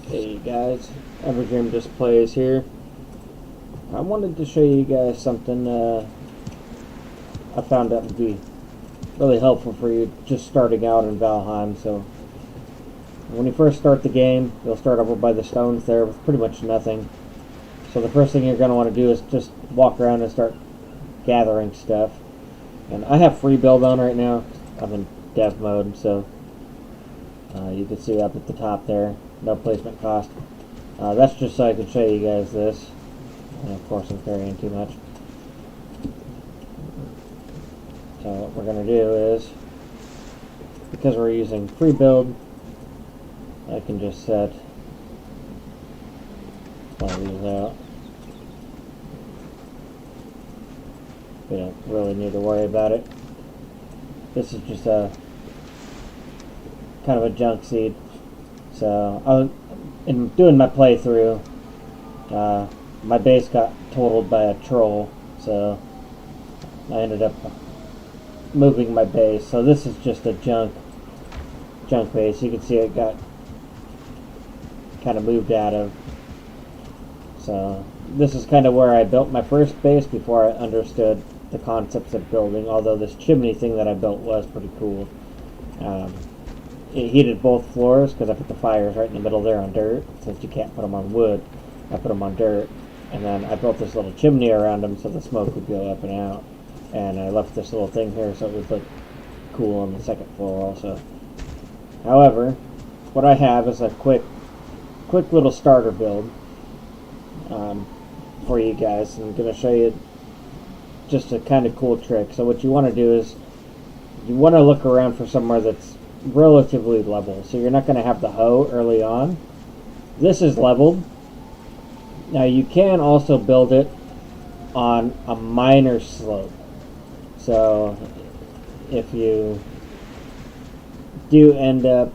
Hey guys, Evergame Displays here. I wanted to show you guys something I found out to be really helpful for you just starting out in Valheim. So when you first start the game, you'll start over by the stones there with pretty much nothing. So the first thing you're going to want to do is just walk around and start gathering stuff. And I have free build on right now. I'm in dev mode, so you can see up at the top there, no placement cost. That's just so I can show you guys this. And of course I'm carrying too much. So what we're going to do is, because we're using free build, I can just set all these out. We don't really need to worry about it. This is just a kind of a junk seed. So in doing my playthrough, my base got totaled by a troll, so I ended up moving my base. So this is just a junk base. You can see it got kind of moved out of. So this is kind of where I built my first base before I understood the concepts of building, although this chimney thing that I built was pretty cool. It heated both floors because I put the fires right in the middle there on dirt. Since you can't put them on wood, I put them on dirt. And then I built this little chimney around them so the smoke would go up and out. And I left this little thing here so it would look cool on the second floor also. However, what I have is a quick little starter build for you guys. And I'm going to show you just a kind of cool trick. So what you want to do is you want to look around for somewhere that's relatively level. So you're not going to have the hoe early on. This is leveled. Now you can also build it on a minor slope. So if you do end up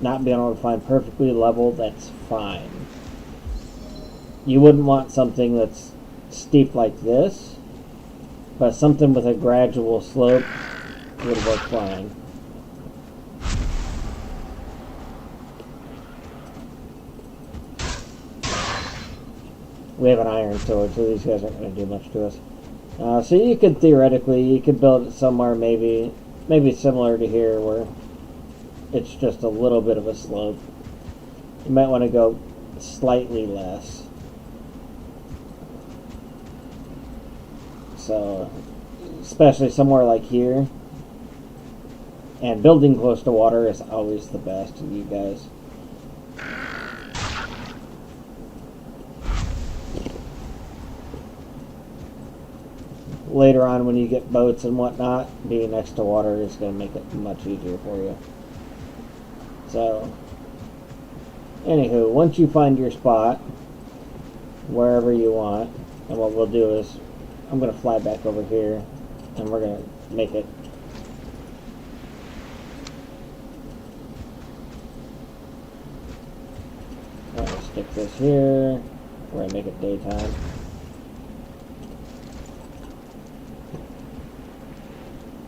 not being able to find perfectly level, that's fine. You wouldn't want something that's steep like this, but something with a gradual slope would work fine. We have an iron sword, so these guys aren't going to do much to us. So you could theoretically, build it somewhere maybe similar to here, where it's just a little bit of a slope. You might want to go slightly less. So, especially somewhere like here. And building close to water is always the best, you guys. Later on, when you get boats and whatnot, being next to water is going to make it much easier for you. So, anywho, once you find your spot, wherever you want, and what we'll do is, I'm going to fly back over here, and we're going to make it I'm going to stick this here. We're going to make it daytime.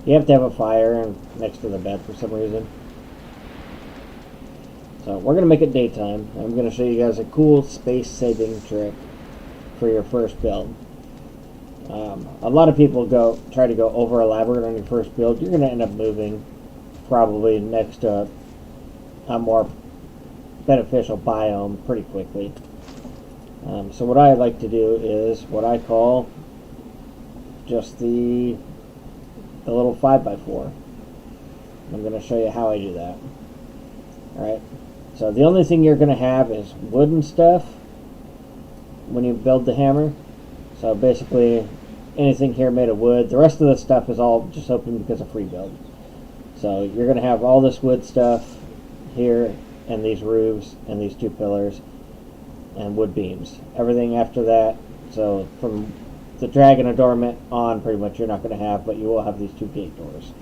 You have to have a fire next to the bed for some reason. So we're going to make it daytime. I'm going to show you guys a cool space-saving trick for your first build. A lot of people try to go over elaborate on your first build. You're going to end up moving probably next to a more beneficial biome pretty quickly. So what I like to do is what I call just the little 5x4. I'm going to show you how I do that. Alright, so the only thing you're going to have is wooden stuff when you build the hammer. So basically anything here made of wood. The rest of the stuff is all just open because of free build. So you're going to have all this wood stuff here, and these roofs, and these two pillars, and wood beams. Everything after that, so from the dragon adornment on, pretty much you're not going to have, but you will have these two gate doors.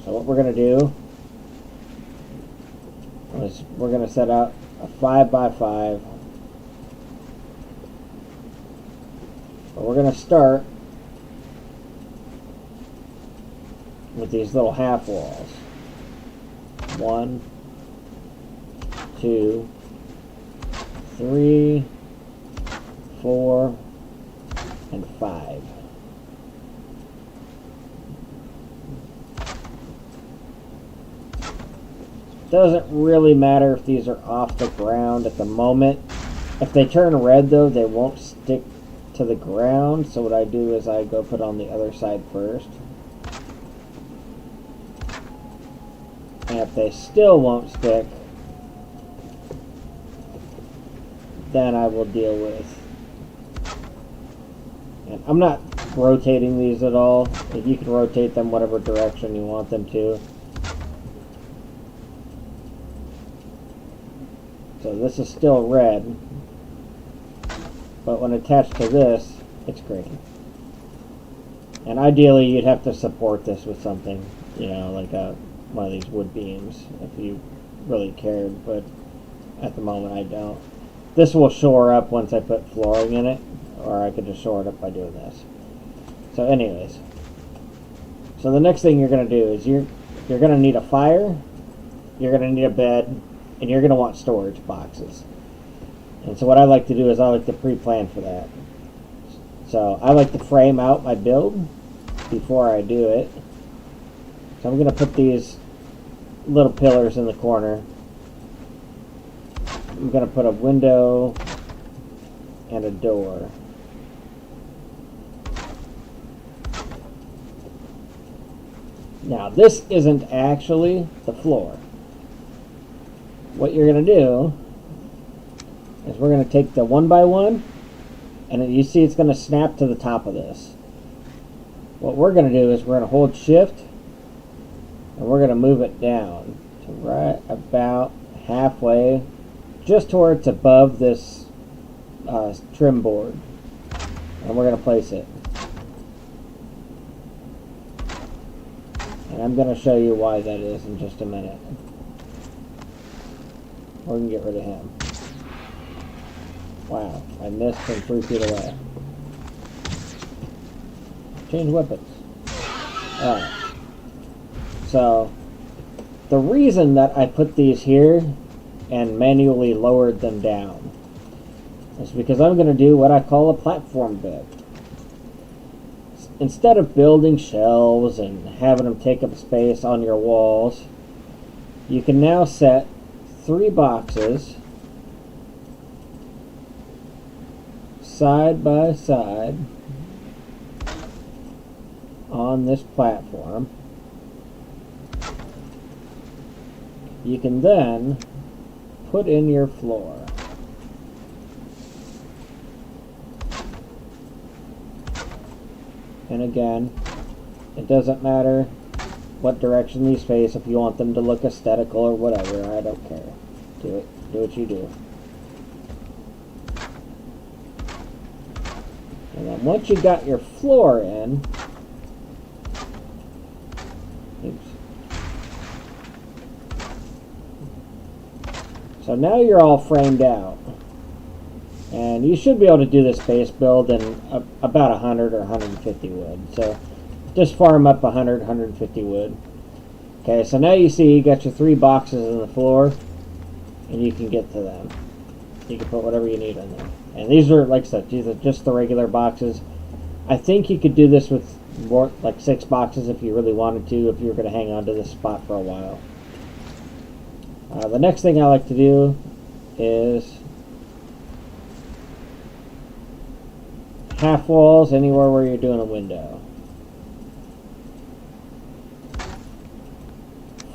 So what we're going to do is we're going to set out a 5x5. But we're going to start with these little half walls. 1, 2, 3, 4, and 5. Doesn't really matter if these are off the ground at the moment. If they turn red though, they won't stick to the ground. So what I do is I go put on the other side first. And if they still won't stick, then I will deal with. And I'm not rotating these at all. You can rotate them whatever direction you want them to. So this is still red, but when attached to this, it's green. And ideally, you'd have to support this with something, you know, like one of these wood beams, if you really cared, but at the moment I don't. This will shore up once I put flooring in it, or I could just shore it up by doing this. So anyways, so the next thing you're going to do is you're going to need a fire, you're going to need a bed, and you're going to want storage boxes. And so what I like to do is I like to pre-plan for that. So I like to frame out my build before I do it. So I'm going to put these little pillars in the corner. I'm going to put a window and a door. Now this isn't actually the floor. What you're going to do is we're going to take the 1x1, and you see it's going to snap to the top of this. What we're going to do is we're going to hold shift, and we're going to move it down to right about halfway, just to where it's above this trim board, and we're going to place it. And I'm going to show you why that is in just a minute. Or we can get rid of him. Wow, I missed from 3 feet away. Change weapons. Alright. So, the reason that I put these here and manually lowered them down is because I'm going to do what I call a platform bed. Instead of building shelves and having them take up space on your walls, you can now set 3 boxes side by side on this platform. You can then put in your floor. And again, it doesn't matter what direction these face. If you want them to look aesthetical or whatever, I don't care. Do it. Do what you do. And then once you got your floor in, oops. So now you're all framed out. And you should be able to do this base build in about 100 or 150 wood. So just farm up 100, 150 wood. Okay, so now you see you got your 3 boxes on the floor, and you can get to them. You can put whatever you need in there. And these are, like I said, these are just the regular boxes. I think you could do this with more, like 6 boxes if you really wanted to, if you were going to hang on to this spot for a while. The next thing I like to do is half walls anywhere where you're doing a window.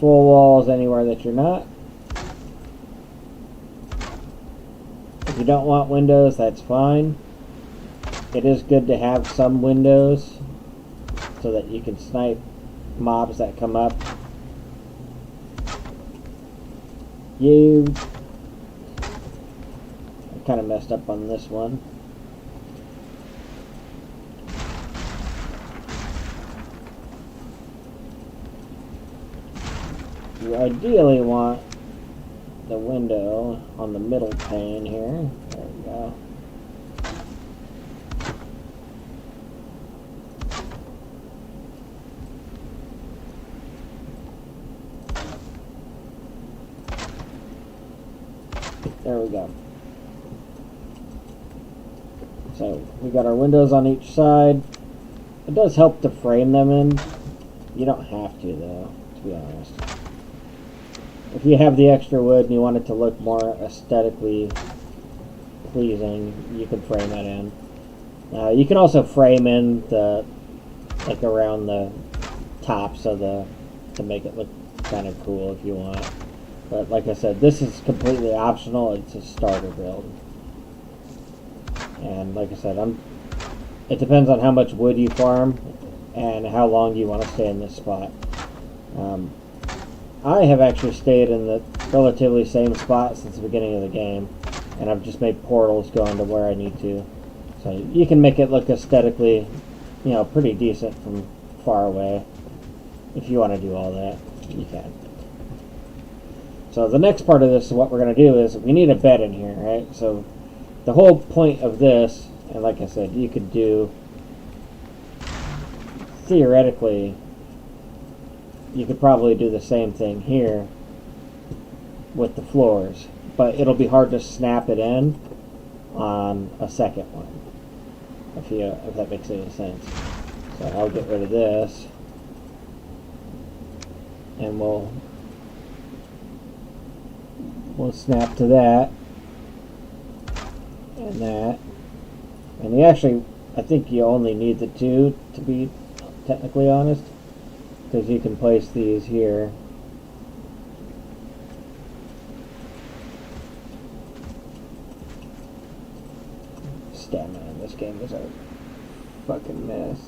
Full walls anywhere that you're not. If you don't want windows, that's fine. It is good to have some windows so that you can snipe mobs that come up. I kind of messed up on this one. You ideally want the window on the middle pane here. There we go. There we go. So we got our windows on each side. It does help to frame them in. You don't have to, though, to be honest. If you have the extra wood and you want it to look more aesthetically pleasing, you can frame that in. You can also frame in the, like, around the tops of to make it look kind of cool if you want. But like I said, this is completely optional. It's a starter build. And like I said, it depends on how much wood you farm and how long you want to stay in this spot. I have actually stayed in the relatively same spot since the beginning of the game, and I've just made portals going to where I need to. So you can make it look aesthetically, pretty decent from far away. If you want to do all that, you can. So the next part of this, what we're going to do is we need a bed in here, right? So the whole point of this, and like I said, you could do, theoretically, you could probably do the same thing here with the floors, but it'll be hard to snap it in on a second one, if that makes any sense. So I'll get rid of this, and we'll snap to that and that. And I think you only need the two, to be technically honest, because you can place these here. Stamina in this game is a fucking mess.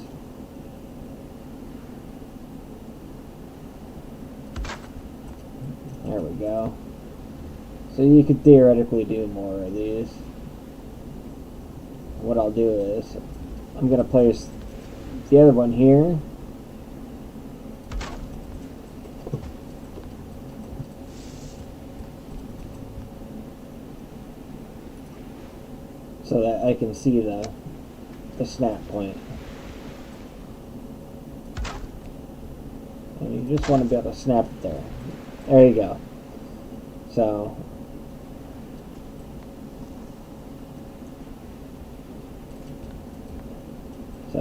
There we go. So you could theoretically do more of these. What I'll do is, I'm going to place the other one here. So that I can see the snap point. And you just want to be able to snap it there. There you go. So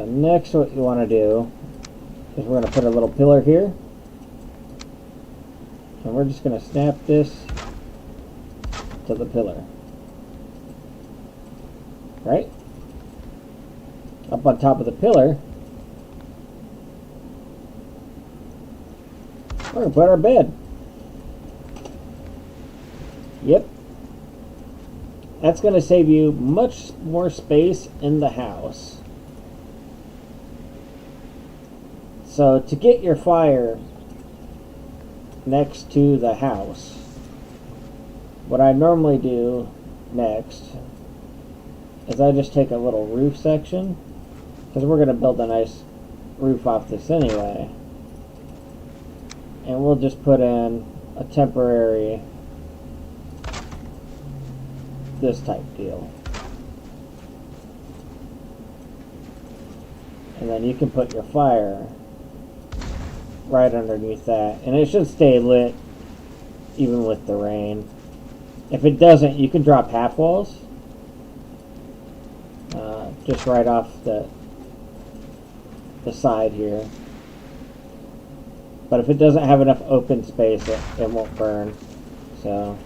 next what you want to do is we're going to put a little pillar here. And we're just going to snap this to the pillar. Right? Up on top of the pillar, we're going to put our bed. Yep. That's going to save you much more space in the house. So to get your fire next to the house, what I normally do next is I just take a little roof section, because we're going to build a nice roof off this anyway, and we'll just put in a temporary this type deal, and then you can put your fire right underneath that, and it should stay lit even with the rain. If it doesn't, you can drop half walls just right off the side here, but if it doesn't have enough open space, it won't burn. So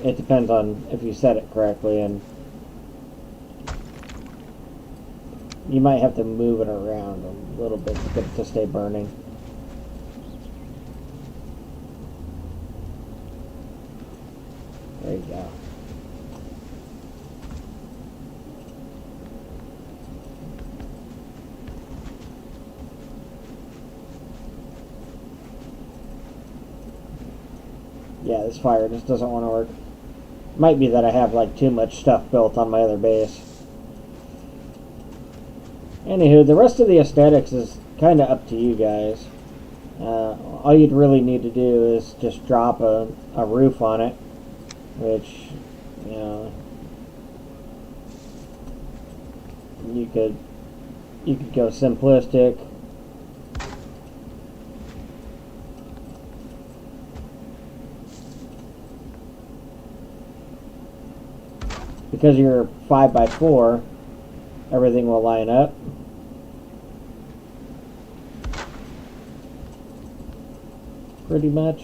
it depends on if you set it correctly, and you might have to move it around a little bit to get it to stay burning. There you go. Yeah, this fire just doesn't want to work. Might be that I have like too much stuff built on my other base. Anywho, the rest of the aesthetics is kind of up to you guys. All you'd really need to do is just drop a roof on it, which, you could go simplistic. because you're 5x4, everything will line up. Pretty much.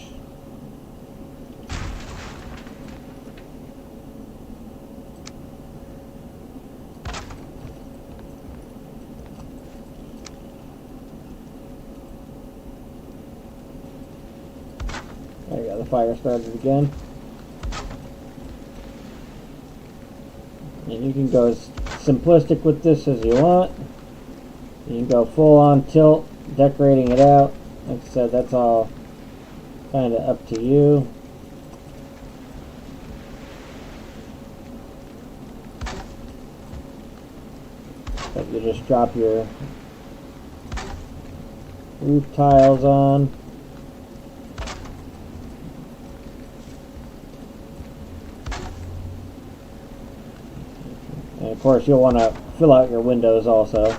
There you go, the fire started again. And you can go as simplistic with this as you want. You can go full on tilt, decorating it out. Like I said, that's all kind of up to you. But you just drop your roof tiles on. And of course you'll want to fill out your windows also.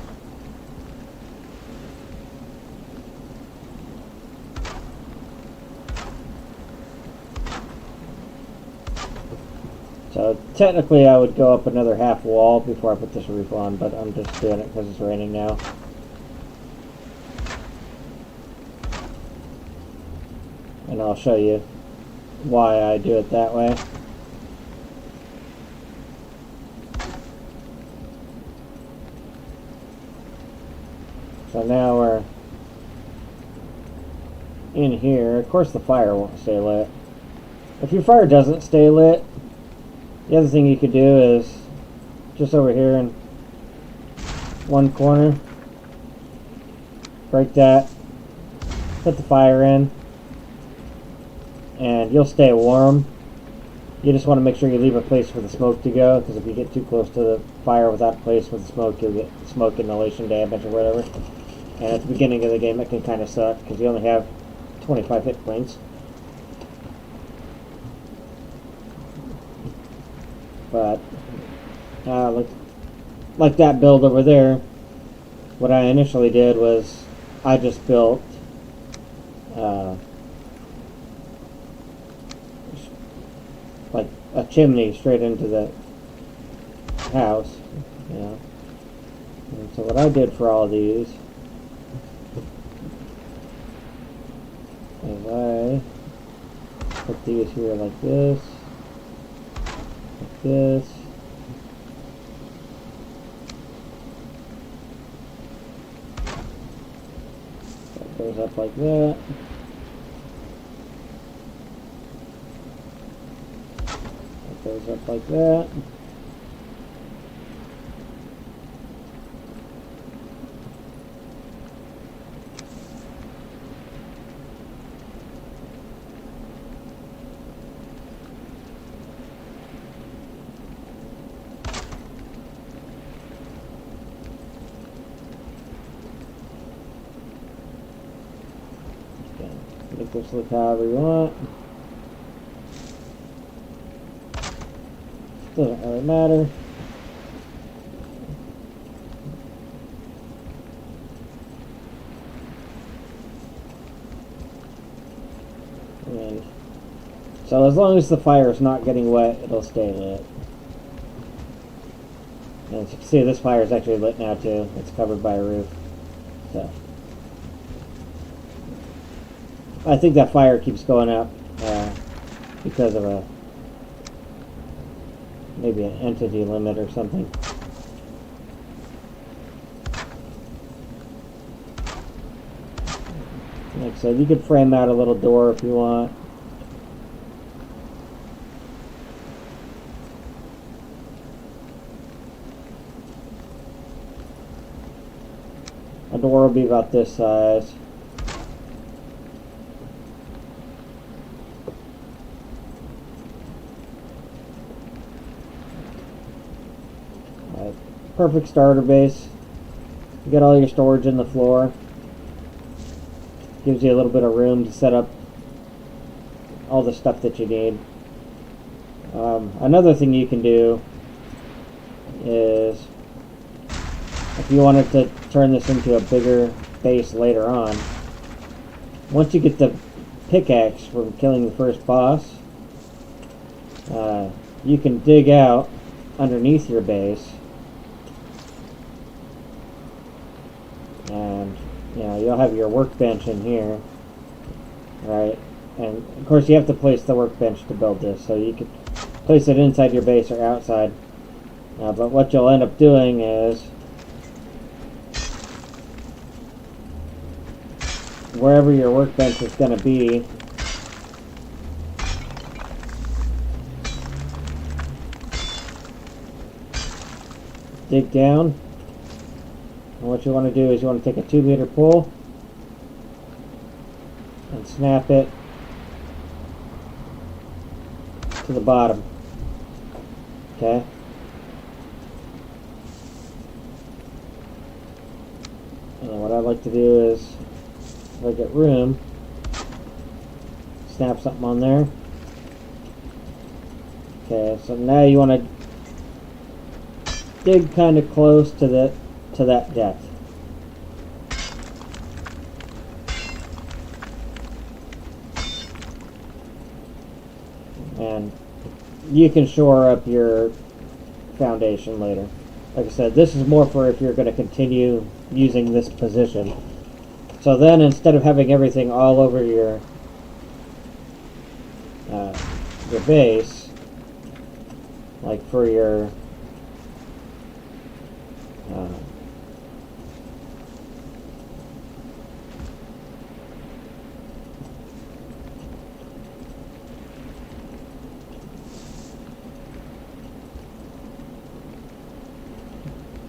So technically I would go up another half wall before I put this roof on, but I'm just doing it because it's raining now. And I'll show you why I do it that way. So now we're in here. Of course the fire won't stay lit. If your fire doesn't stay lit, the other thing you could do is just over here in one corner, break that, put the fire in, and you'll stay warm. You just want to make sure you leave a place for the smoke to go, because if you get too close to the fire without a place for the smoke, you'll get smoke inhalation damage or whatever. And at the beginning of the game, it can kind of suck because you only have 25 hit points. But like that build over there, what I initially did was I just built like a chimney straight into the house, you know. And so what I did for all of these is I put these here like this, like this. That goes up like that. That goes up like that. Make this look however you want. Doesn't really matter. And so as long as the fire is not getting wet, it'll stay lit. And as you can see, this fire is actually lit now too. It's covered by a roof. So I think that fire keeps going up because of maybe an entity limit or something. Like I said, you could frame out a little door if you want. A door will be about this size. Perfect starter base. You got all your storage in the floor. Gives you a little bit of room to set up all the stuff that you need. Another thing you can do is, if you wanted to turn this into a bigger base later on, once you get the pickaxe from killing the first boss, you can dig out underneath your base. And you'll have your workbench in here, right? And of course you have to place the workbench to build this, so you could place it inside your base or outside. But what you'll end up doing is, wherever your workbench is going to be, dig down. And what you want to do is you want to take a 2-meter pole and snap it to the bottom. Okay? And then what I like to do is, if I get room, snap something on there. Okay, so now you want to dig kind of close to that depth. And you can shore up your foundation later. Like I said, this is more for if you're going to continue using this position. So then, instead of having everything all over your base, like for your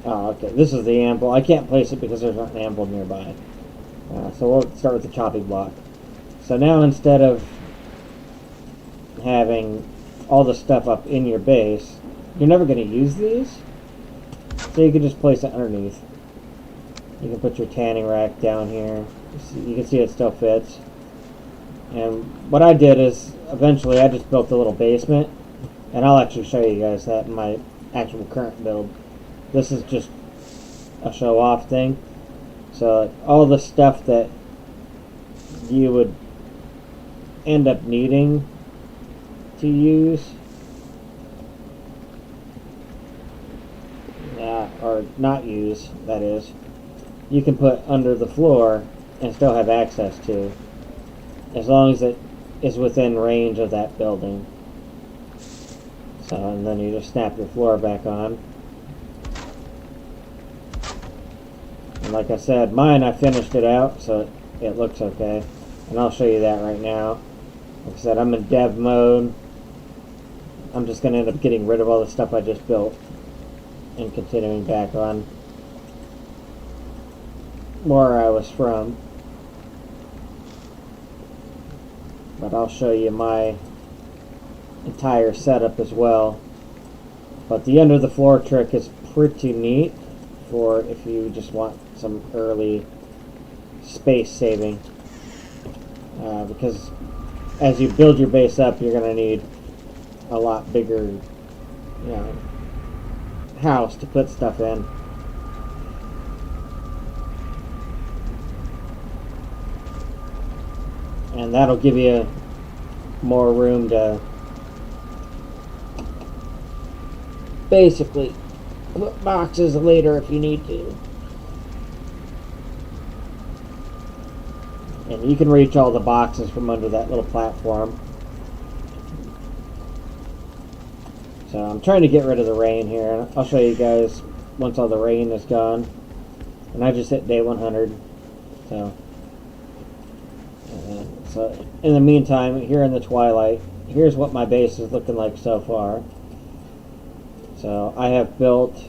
oh, okay, this is the anvil. I can't place it because there's not an anvil nearby. So we'll start with the chopping block. So now, instead of having all the stuff up in your base, you're never going to use these, so you can just place it underneath. You can put your tanning rack down here. You can see it still fits. And what I did is, eventually I just built a little basement, and I'll actually show you guys that in my actual current build. This is just a show-off thing. So all the stuff that you would end up needing to use, or not use, that is, you can put under the floor and still have access to, as long as it is within range of that building. So, and then you just snap your floor back on. And like I said, mine, I finished it out, so it looks okay. And I'll show you that right now. Like I said, I'm in dev mode. I'm just going to end up getting rid of all the stuff I just built and continuing back on where I was from. But I'll show you my entire setup as well. But the under the floor trick is pretty neat for if you just want some early space saving, because as you build your base up, you're going to need a lot bigger house to put stuff in. And that'll give you more room to basically put boxes later if you need to. And you can reach all the boxes from under that little platform. So I'm trying to get rid of the rain here. I'll show you guys once all the rain is gone. And I just hit day 100. So in the meantime, here in the twilight, here's what my base is looking like so far. So I have built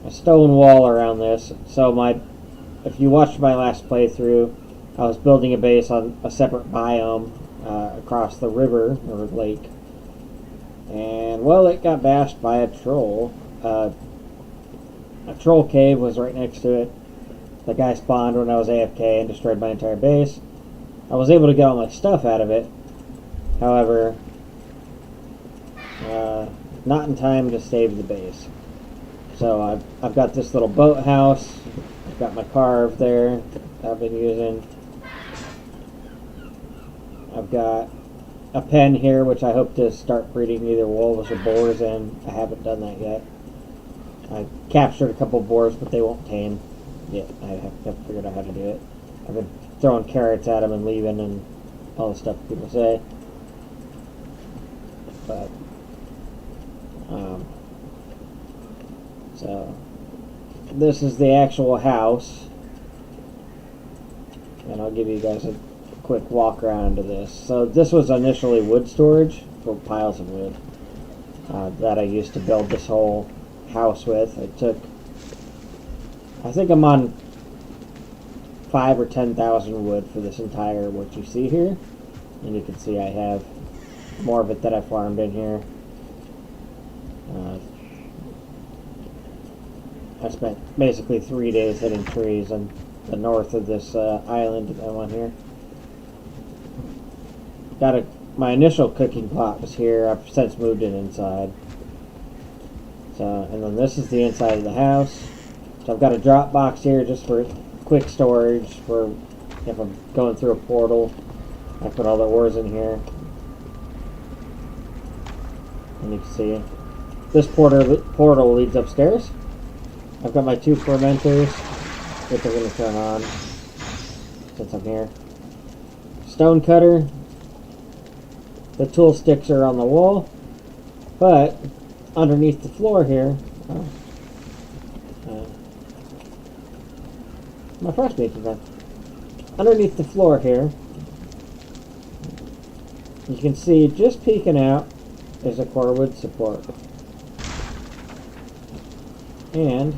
a stone wall around this. So if you watched my last playthrough, I was building a base on a separate biome across the river or lake. And, well, it got bashed by a troll. A troll cave was right next to it. The guy spawned when I was AFK and destroyed my entire base. I was able to get all my stuff out of it. However, not in time to save the base. So I've got this little boathouse. I've got my carve there that I've been using. I've got a pen here, which I hope to start breeding either wolves or boars in. I haven't done that yet. I captured a couple boars, but they won't tame yet. I haven't figured out how to do it. I've been throwing carrots at them and leaving and all the stuff people say. But, so, this is the actual house. And I'll give you guys a quick walk around to this. So this was initially wood storage for piles of wood that I used to build this whole house with. I think I'm on 5,000 or 10,000 wood for this entire what you see here, and you can see I have more of it that I farmed in here. I spent basically 3 days hitting trees on the north of this island that I'm on here. My initial cooking pot was here. I've since moved it inside. So, and then this is the inside of the house. So I've got a drop box here just for quick storage for if I'm going through a portal. I put all the ores in here. And you can see this portal leads upstairs. I've got my 2 fermenters, which I'm going to turn on since I'm here. Stone cutter. The tool sticks are on the wall, but underneath the floor here, my frost meat is on. Underneath the floor here, you can see just peeking out is a core wood support. And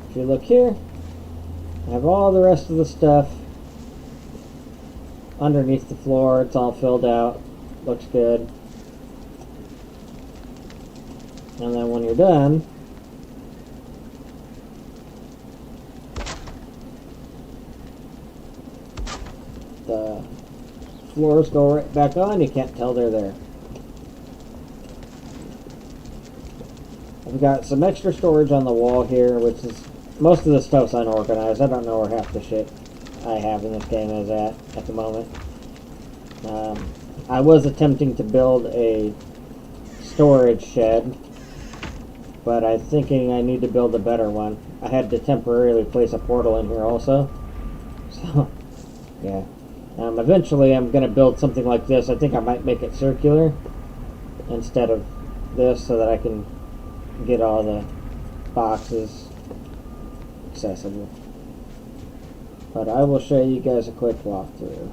if you look here, I have all the rest of the stuff underneath the floor. It's all filled out. Looks good. And then when you're done, the floors go right back on. You can't tell they're there. I've got some extra storage on the wall here, which is most of the stuff's unorganized. I don't know where half the shit I have in this game is at the moment. I was attempting to build a storage shed, but I'm thinking I need to build a better one. I had to temporarily place a portal in here also. So, yeah. Eventually I'm going to build something like this. I think I might make it circular instead of this so that I can get all the boxes accessible. But I will show you guys a quick walkthrough.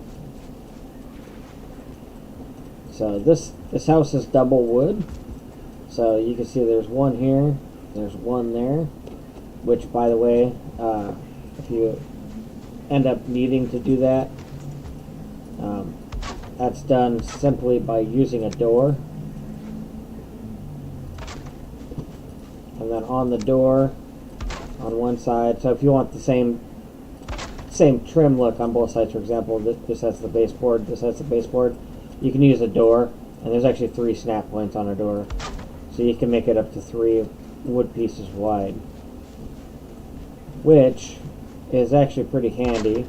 So this house is double wood. So you can see there's one here, there's one there, which by the way, if you end up needing to do that, that's done simply by using a door. And then on the door, on one side, so if you want the same trim look on both sides, for example, this has the baseboard, this has the baseboard, you can use a door, and there's actually 3 snap points on a door. So you can make it up to 3 wood pieces wide, which is actually pretty handy.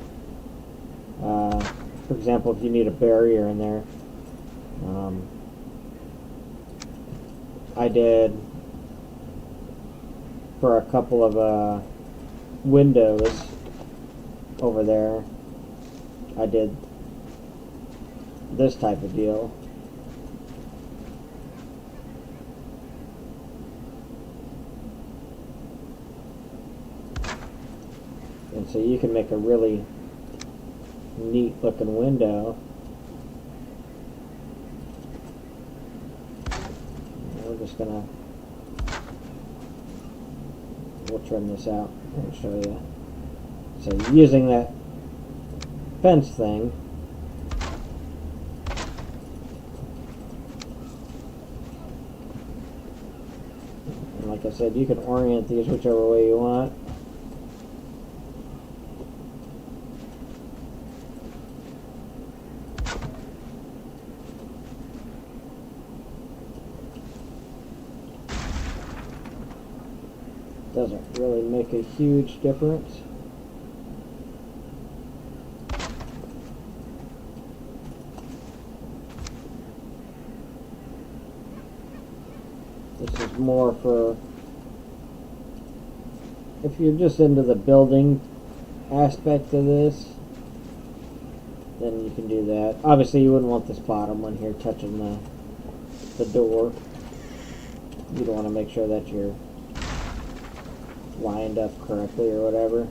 For example, if you need a barrier in there, I did for a couple of windows over there, I did this type of deal. And so you can make a really neat looking window. And we're just gonna, we'll trim this out and show you. So using that fence thing, and like I said, you can orient these whichever way you want. Doesn't really make a huge difference. This is more for if you're just into the building aspect of this, then you can do that. Obviously, you wouldn't want this bottom one here touching the door. You'd want to make sure that you're lined up correctly or whatever.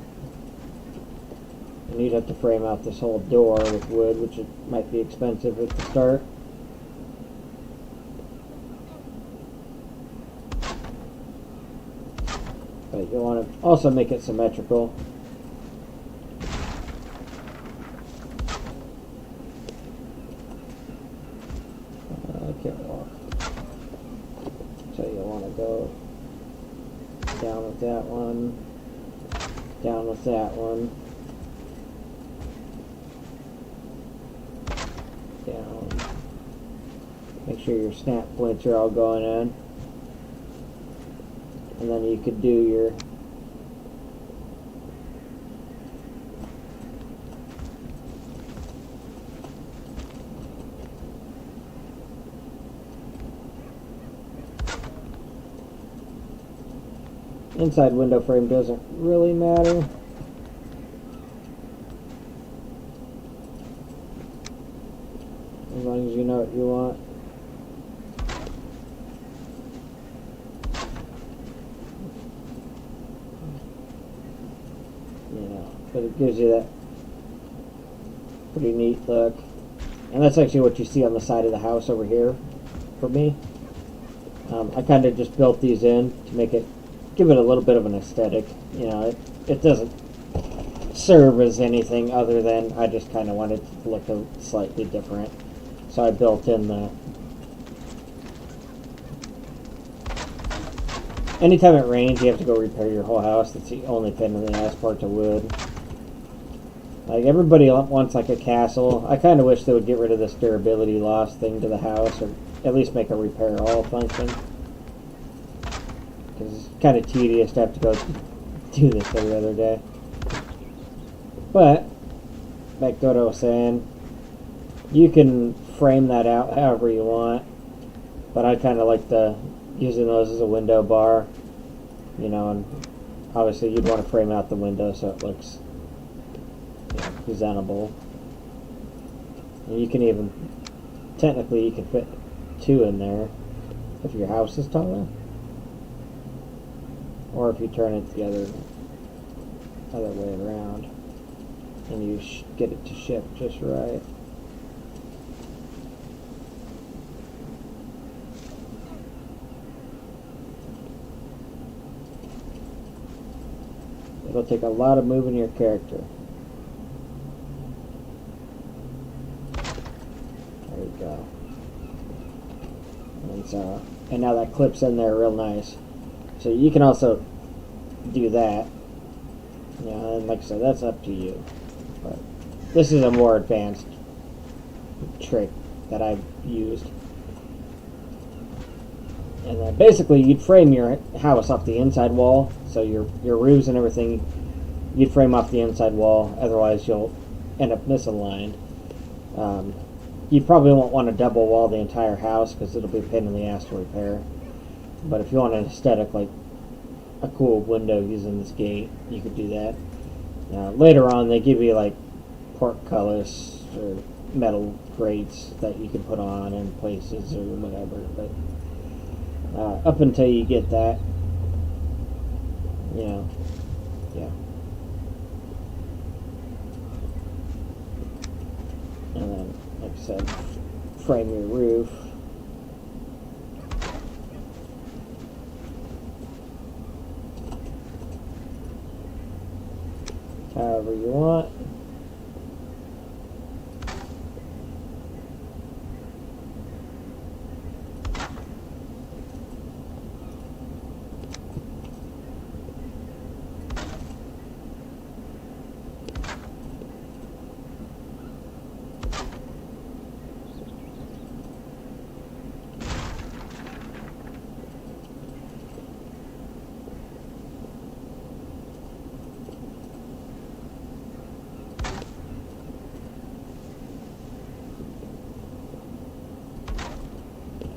And you'd have to frame out this whole door with wood, which it might be expensive at the start. But you'll want to also make it symmetrical. Okay, well, so you'll want to go down with that one, down with that one, down. Make sure your snap points are all going in. And then you could do your inside window frame doesn't really matter. As long as you know what you want. But it gives you that pretty neat look. And that's actually what you see on the side of the house over here for me. I kind of just built these in to make it, give it a little bit of an aesthetic. You know, it doesn't serve as anything other than I just kind of wanted it to look slightly different. So I built in the... Anytime it rains, you have to go repair your whole house. That's the only pain in the ass part to wood. Like, everybody wants, like, a castle. I kind of wish they would get rid of this durability loss thing to the house, or at least make a repair all function. Because it's kind of tedious to have to go do this every other day. But, like Dodo was saying, you can frame that out however you want. But I kind of like using those as a window bar. You know, and obviously you'd want to frame out the window so it looks presentable. And you can even, technically you can fit 2 in there if your house is taller, or if you turn it the other way around and you get it to shift just right. It'll take a lot of moving your character. There you go. And now that clips in there real nice. So you can also do that. You know, and like I said, that's up to you. But this is a more advanced trick that I've used. And then basically you'd frame your house off the inside wall. So your roofs and everything, you'd frame off the inside wall. Otherwise you'll end up misaligned. You probably won't want to double wall the entire house because it'll be a pain in the ass to repair. But if you want an aesthetic like a cool window using this gate, you could do that. Later on they give you like portcullis or metal grates that you can put on in places or whatever. But up until you get that, you know, yeah. And then, like I said, frame your roof. However you want.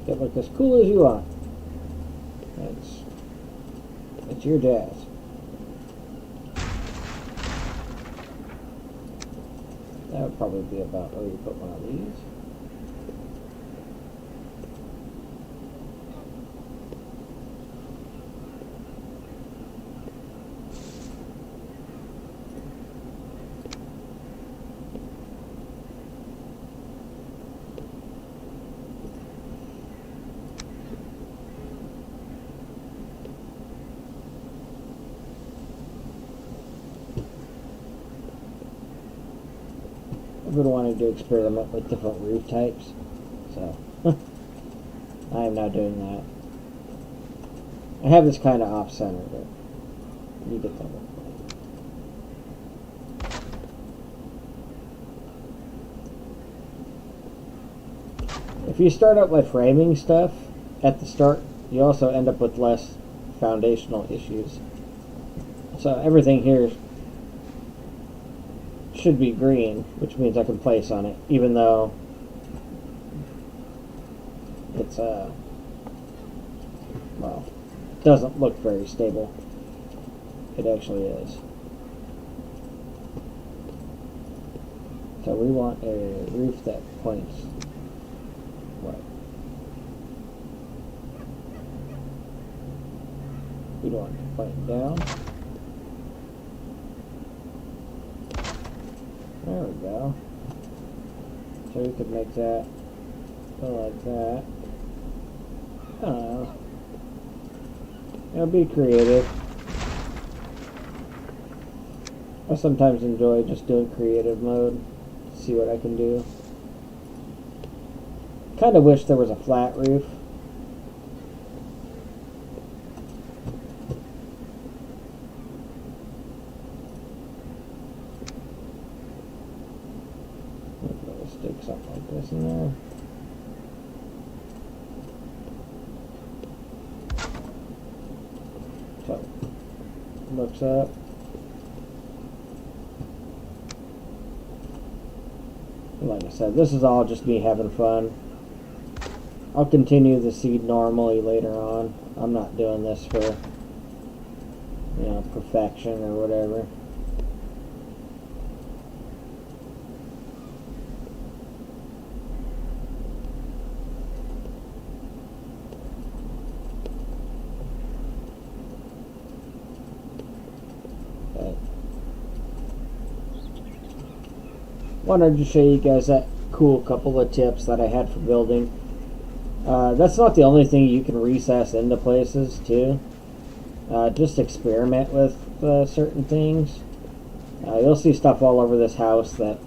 Get look as cool as you want. It's your jazz. That would probably be about where you put one of these. I've been wanting to experiment with different roof types, so I am now doing that. I have this kind of off-center, but you get the whole point. If you start out by framing stuff at the start, you also end up with less foundational issues. So everything here should be green, which means I can place on it, even though it's well, doesn't look very stable. It actually is. So we want a roof that points right. We don't want it to point down. There we go. So we could make that go like that. I don't know. It'll be creative. I sometimes enjoy just doing creative mode. See what I can do. Kind of wish there was a flat roof. Stick something like this in there. So, looks up. Like I said, this is all just me having fun. I'll continue the seed normally later on. I'm not doing this for, you know, perfection or whatever. Wanted to show you guys that cool couple of tips that I had for building. That's not the only thing you can recess into places too. Just experiment with certain things. You'll see stuff all over this house that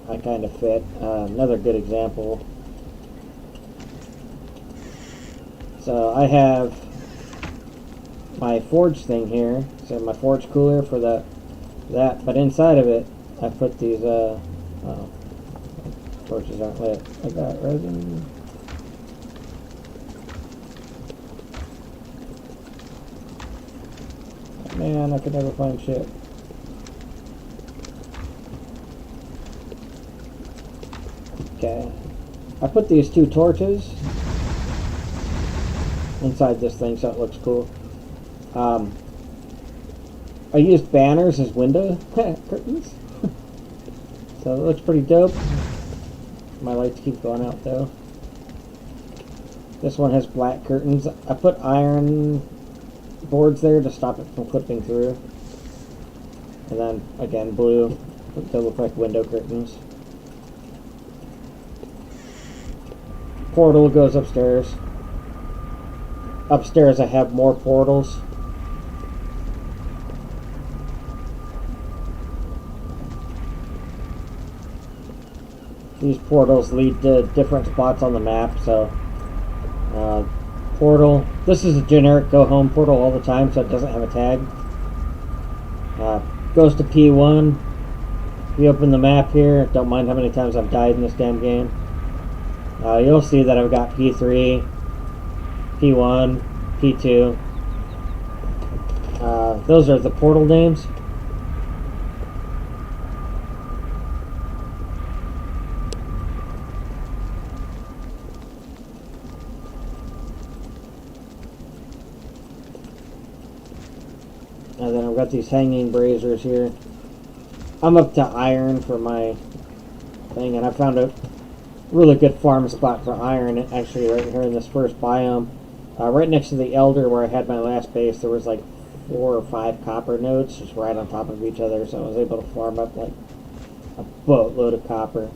I kind of fit. Another good example. So I have my forge thing here. So my forge cooler for that, but inside of it I put these oh, torches aren't lit. I got resin. Man, I could never find shit. Okay. I put these 2 torches inside this thing so it looks cool. I used banners as window curtains. So it looks pretty dope. My lights keep going out though. This one has black curtains. I put iron boards there to stop it from clipping through. And then again blue to look like window curtains. Portal goes upstairs. Upstairs I have more portals. These portals lead to different spots on the map, so portal. This is a generic go home portal all the time, so it doesn't have a tag. Goes to P1. If you open the map here, don't mind how many times I've died in this damn game. You'll see that I've got P3, P1, P2. Those are the portal names. got these hanging braziers here. I'm up to iron for my thing, and I found a really good farm spot for iron, actually right here in this first biome. Right next to the Elder where I had my last base, there was like 4 or 5 copper nodes just right on top of each other, so I was able to farm up like a boatload of copper.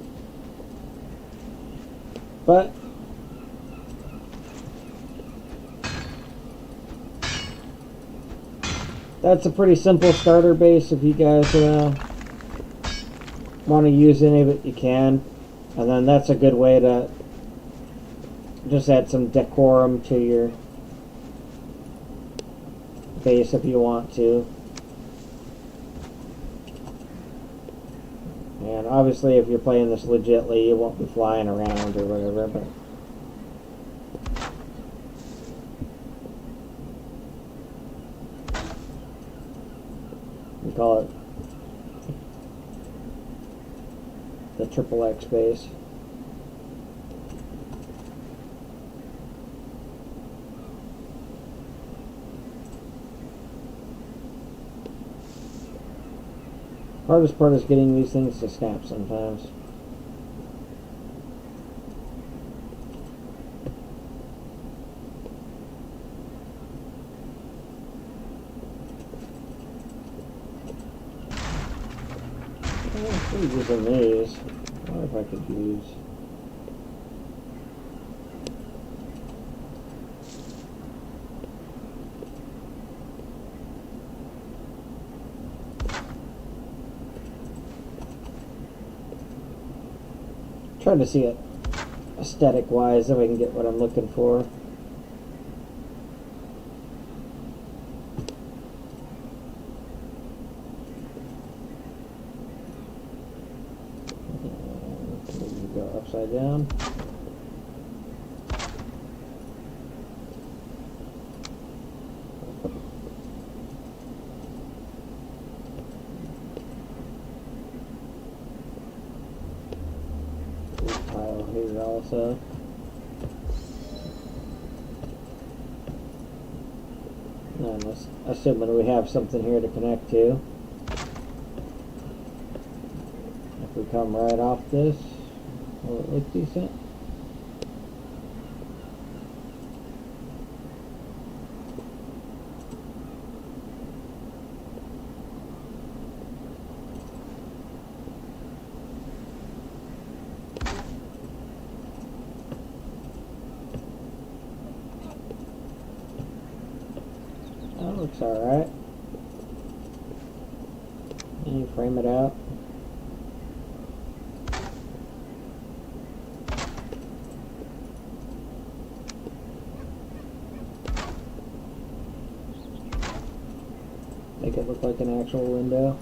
But that's a pretty simple starter base. If you guys want to use any of it, you can. And then that's a good way to just add some decorum to your base if you want to. And obviously if you're playing this legitly, you won't be flying around or whatever, but we call it the triple X base. Hardest part is getting these things to snap sometimes. I'm using these. I wonder if I could use. Trying to see it aesthetic wise if I can get what I'm looking for. Go upside down. Tile here also. And assuming we have something here to connect to. If we come right off this, will it look decent? That looks alright. And you frame it out. Make it look like an actual window.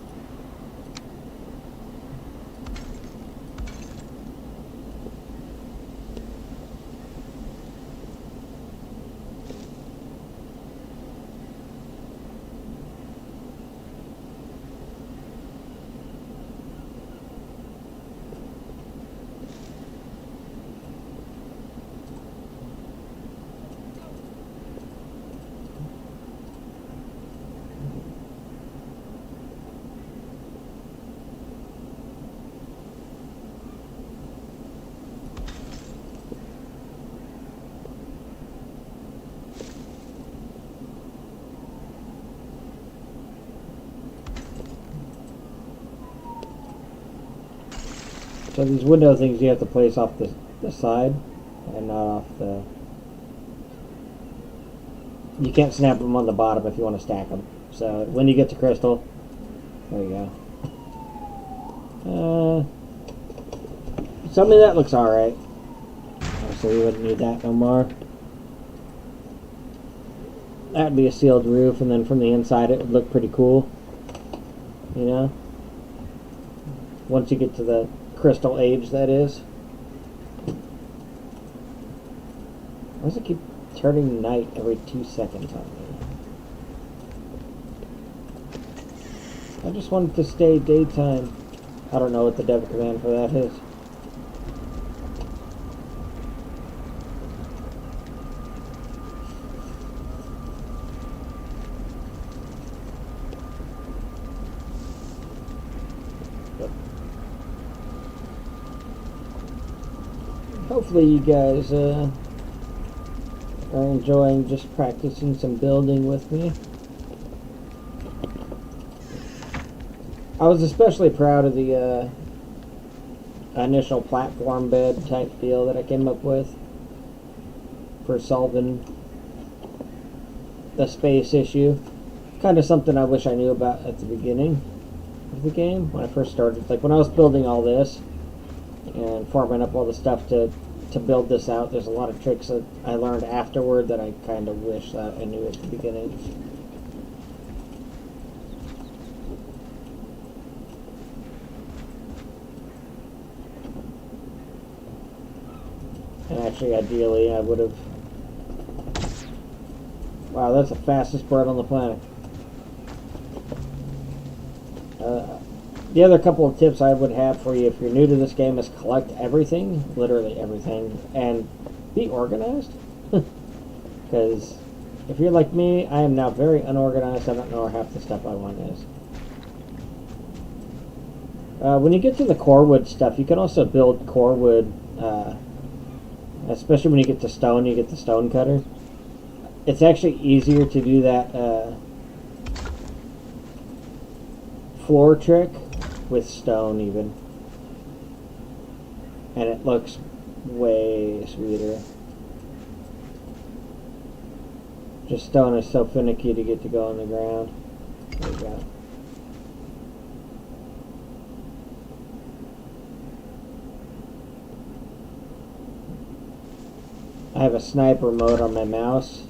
So these window things you have to place off the side and not off the... You can't snap them on the bottom if you want to stack them. So when you get to crystal, there you go. So I mean that looks alright. So we wouldn't need that no more. That would be a sealed roof, and then from the inside it would look pretty cool. You know? Once you get to the crystal age, that is. Why does it keep turning night every 2 seconds on me? I just want it to stay daytime. I don't know what the dev command for that is. But hopefully you guys are enjoying just practicing some building with me. I was especially proud of the initial platform bed type deal that I came up with for solving the space issue. Kind of something I wish I knew about at the beginning of the game when I first started. Like when I was building all this and farming up all the stuff to build this out, there's a lot of tricks that I learned afterward that I kind of wish that I knew at the beginning. And actually, ideally, I would have... Wow, that's the fastest bird on the planet. The other couple of tips I would have for you if you're new to this game is collect everything, literally everything, and be organized. Because if you're like me, I am now very unorganized. I don't know where half the stuff I want is. When you get to the core wood stuff, you can also build core wood, especially when you get to stone, you get the stone cutter. It's actually easier to do that floor trick with stone even, and it looks way sweeter. Just stone is so finicky to get to go on the ground. There you go. I have a sniper mode on my mouse,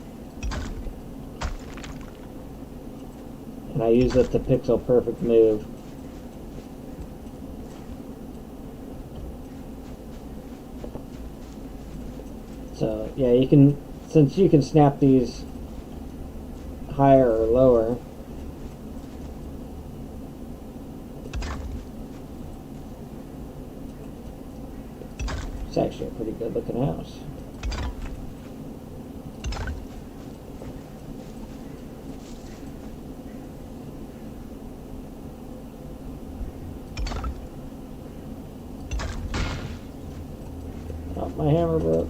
and I use it to pixel perfect move. So yeah, you can, since you can snap these higher or lower, it's actually a pretty good looking house. Oh, my hammer broke.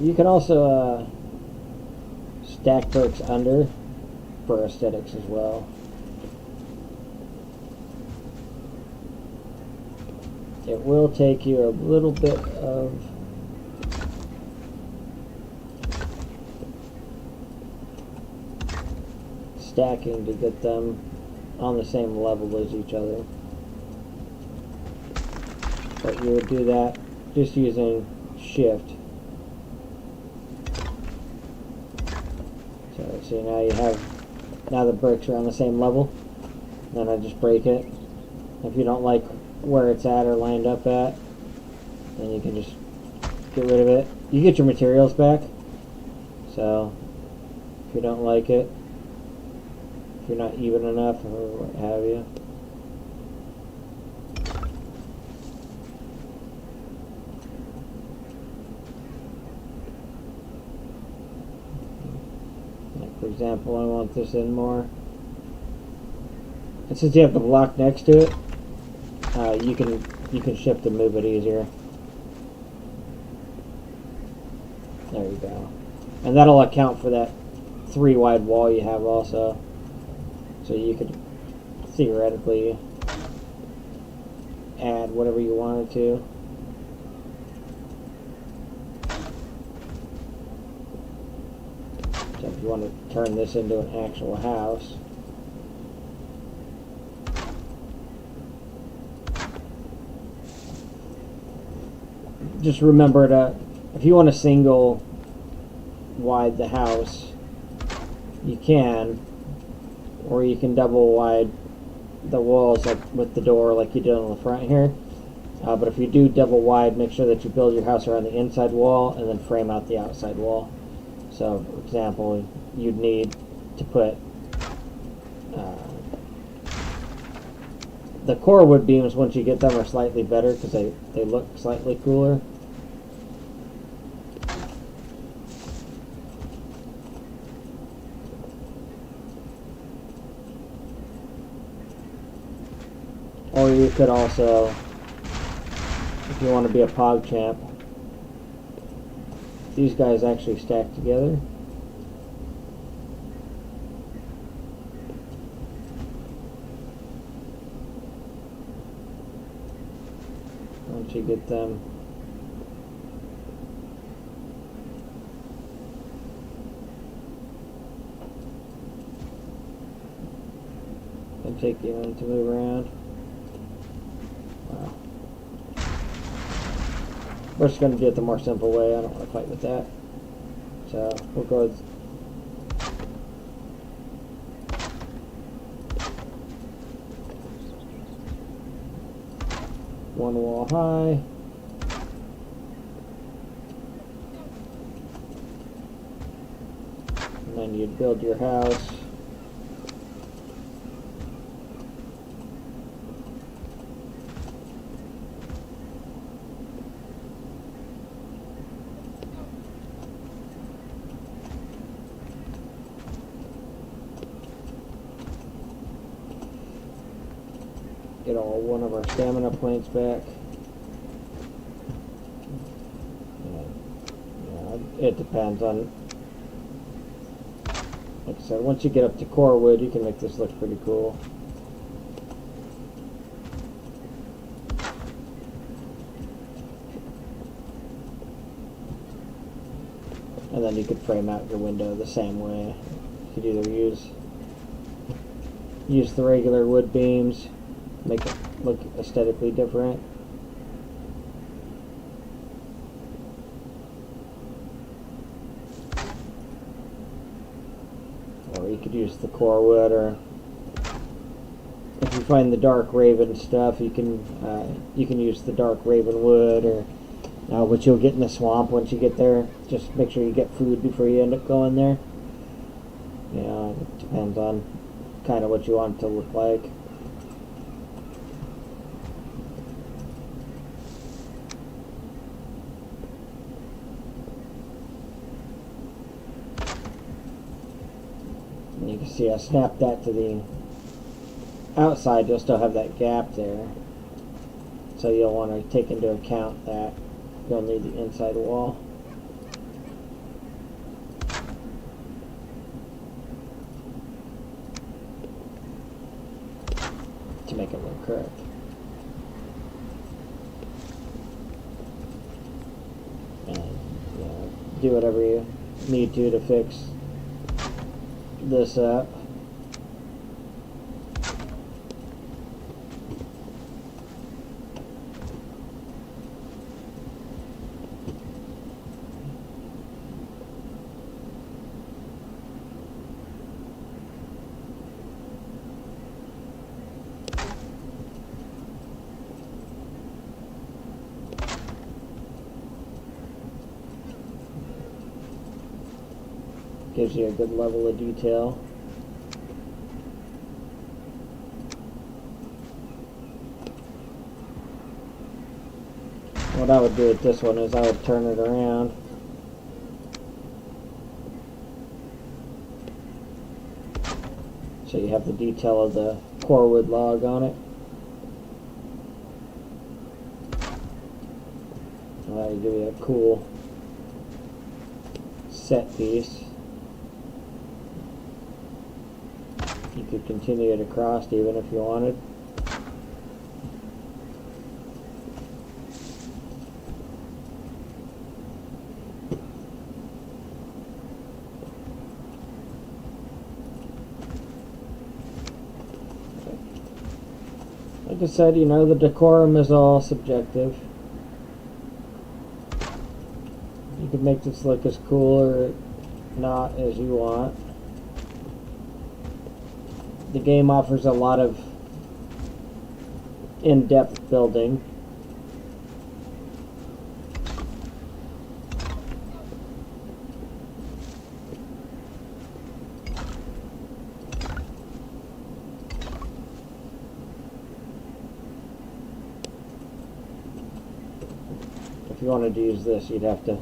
You can also stack bricks under for aesthetics as well. It will take you a little bit of stacking to get them on the same level as each other. But you would do that just using shift. So see, now you have, now the bricks are on the same level. Then I just break it. If you don't like where it's at or lined up at, then you can just get rid of it. You get your materials back. So if you don't like it, if you're not even enough or what have you. For example, I want this in more. And since you have the block next to it, you can shift and move it easier. There you go. And that'll account for that 3 wide wall you have also. So you could theoretically add whatever you wanted to. So if you want to turn this into an actual house, just remember to, if you want to single wide the house, you can, or you can double wide the walls like with the door like you did on the front here. But if you do double wide, make sure that you build your house around the inside wall and then frame out the outside wall. So, for example, you'd need to put The core wood beams, once you get them, are slightly better because they look slightly cooler. Or you could also, if you want to be a pog champ, these guys actually stack together. Once you get them and take you in to move around. We're just going to do it the more simple way. I don't want to fight with that. So we'll go with one wall high. And then you'd build your house. Get all one of our stamina points back. Yeah, it depends on, like I said, once you get up to core wood, you can make this look pretty cool. And then you could frame out your window the same way. You could either use the regular wood beams, make it look aesthetically different. Or you could use the core wood, or if you find the dark raven stuff, you can use the dark raven wood, or which you'll get in the swamp once you get there. Just make sure you get food before you end up going there. It depends on kind of what you want it to look like. And you can see I snapped that to the outside. You'll still have that gap there, so you'll want to take into account that you'll need the inside wall. To make it look correct. And do whatever you need to fix this up. Gives you a good level of detail. What I would do with this one is I would turn it around. So you have the detail of the core wood log on it. That'll give you a cool set piece. You could continue it across even if you wanted. Like I said, the decorum is all subjective. You could make this look as cool or not as you want. The game offers a lot of in-depth building. you wanted to use this, you'd have to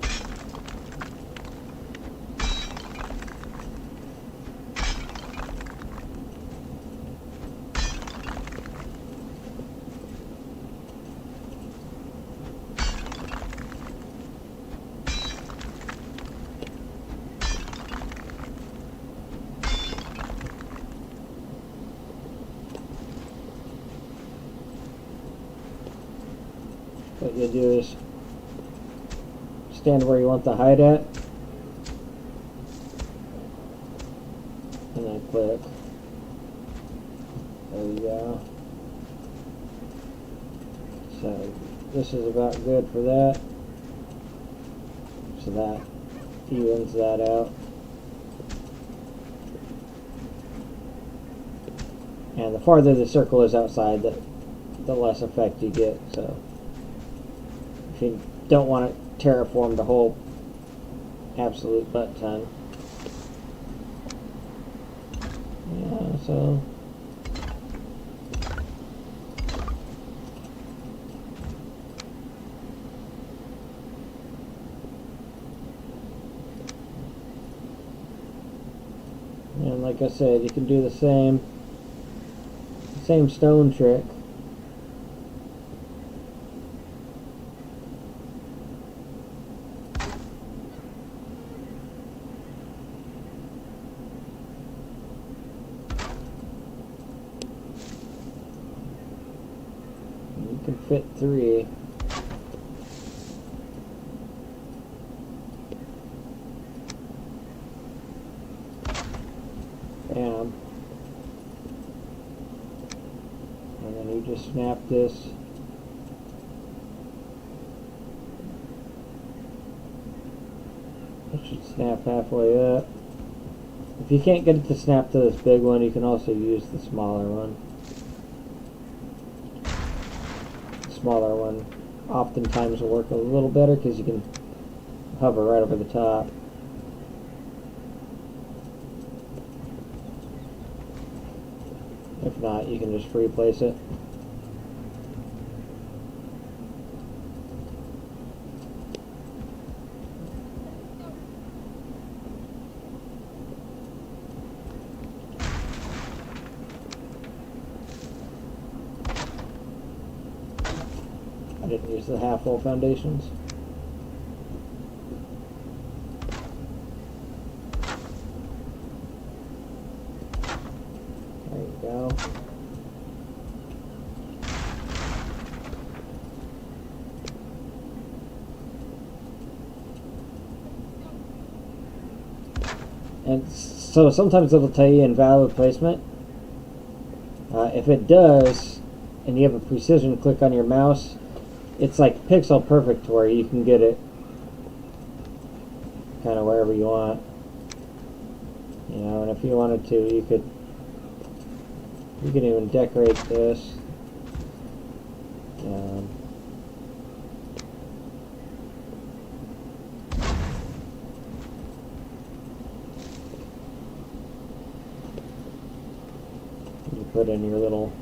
what you do is stand where you want the height at, and then click. There we go. So this is about good for that. So that evens that out. And the farther the circle is outside, the less effect you get. So if you don't want to terraform the whole absolute butt ton. Yeah, so and like I said, you can do the same stone trick. You can fit 3. Bam. And then you just snap this. It should snap halfway up. If you can't get it to snap to this big one, you can also use the smaller one. The smaller one oftentimes will work a little better because you can hover right over the top. If not, you can just free place it. I didn't use the half-full foundations. There you go. And so sometimes it'll tell you invalid placement. If it does, and you have a precision click on your mouse, it's like pixel perfect where you can get it kind of wherever you want. You know, and if you wanted to, you could even decorate this. You put in your little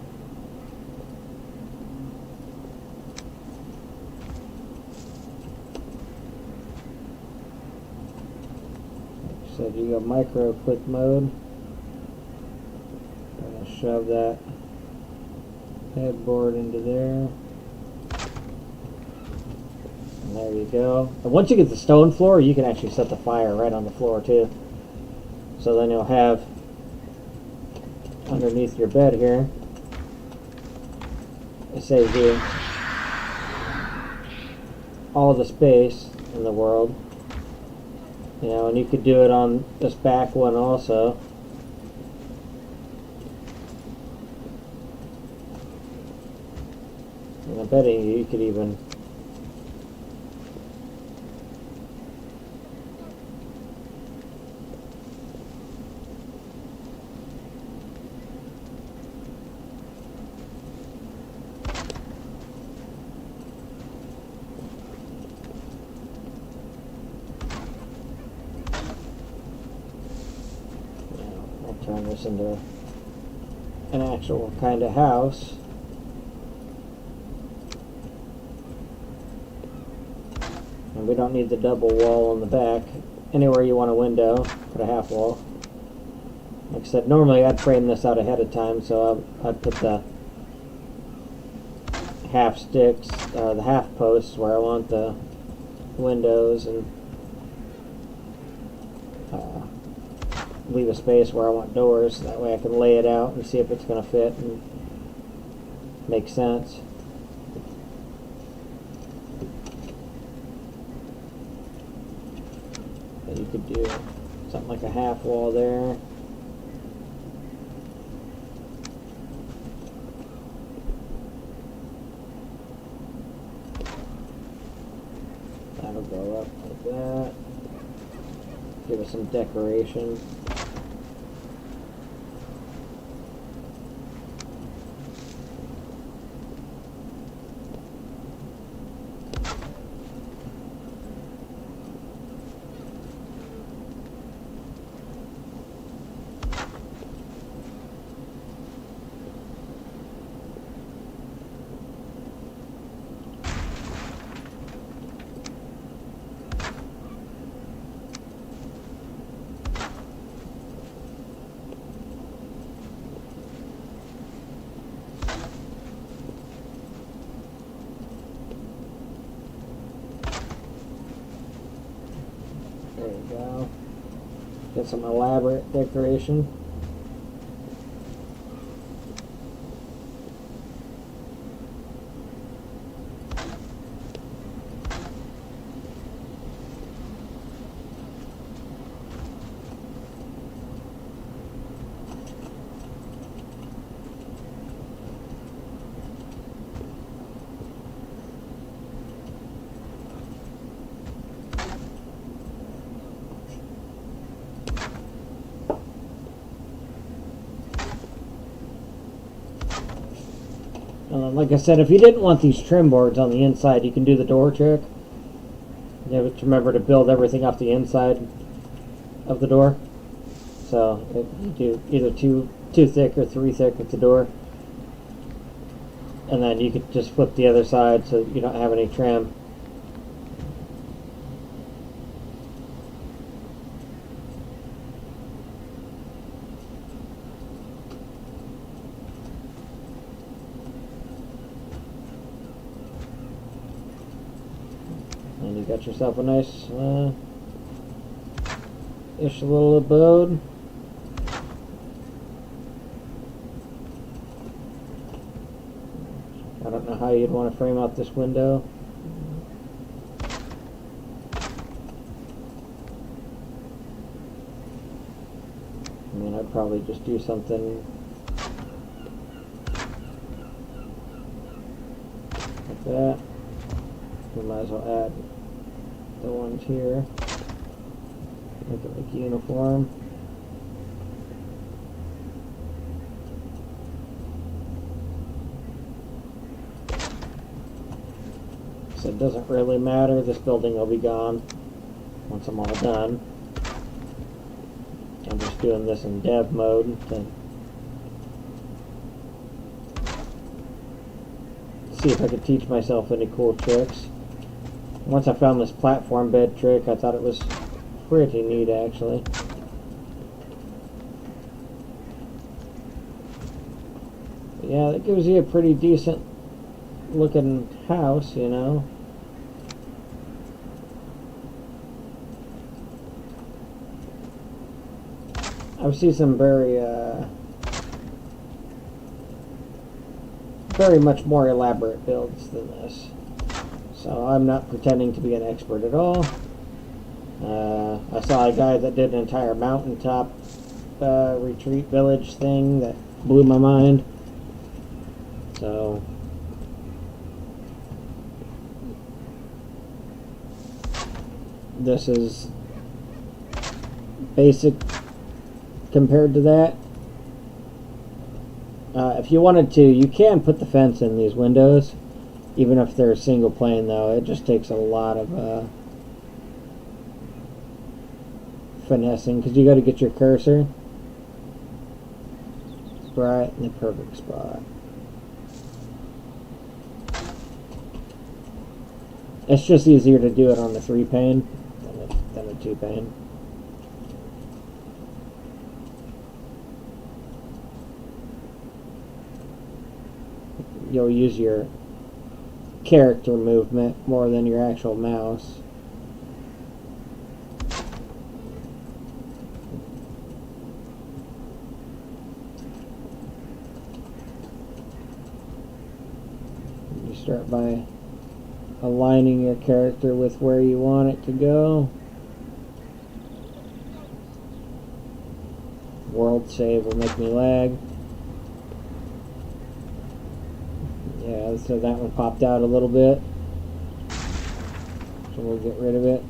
so you got micro click mode. I'm going to shove that headboard into there. And there you go. And once you get the stone floor, you can actually set the fire right on the floor too. So then you'll have underneath your bed here, it saves you all the space in the world. You know, and you could do it on this back one also. And I'm betting you could even turn this into an actual kind of house. And we don't need the double wall in the back. Anywhere you want a window, put a half wall. Like I said, normally I'd frame this out ahead of time, so I'd put the half sticks, the half posts where I want the windows, and leave a space where I want doors. That way I can lay it out and see if it's going to fit and make sense. But you could do something like a half wall there. That'll go up like that. Give it some decoration. There you go. Get some elaborate decoration. Like I said, if you didn't want these trim boards on the inside, you can do the door trick. You have to remember to build everything off the inside of the door. So you do either two thick or 3 thick with the door. And then you could just flip the other side so you don't have any trim. And you got yourself a nice ish little abode. I don't know how you'd want to frame out this window. I mean, I'd probably just do something like that. We might as well add the ones here. Make it like uniform. So it doesn't really matter. This building will be gone once I'm all done. I'm just doing this in dev mode to see if I could teach myself any cool tricks. Once I found this platform bed trick, I thought it was pretty neat, actually. But yeah, that gives you a pretty decent looking house, you know. I've seen some very much more elaborate builds than this. So I'm not pretending to be an expert at all. I saw a guy that did an entire mountaintop retreat village thing that blew my mind. So this is basic compared to that. If you wanted to, you can put the fence in these windows, even if they're single plane, though. It just takes a lot of finessing, because you got to get your cursor right in the perfect spot. It's just easier to do it on the 3-pane than a 2-pane. You'll use your character movement more than your actual mouse. You start by aligning your character with where you want it to go. World save will make me lag. Yeah, so that one popped out a little bit. So we'll get rid of it.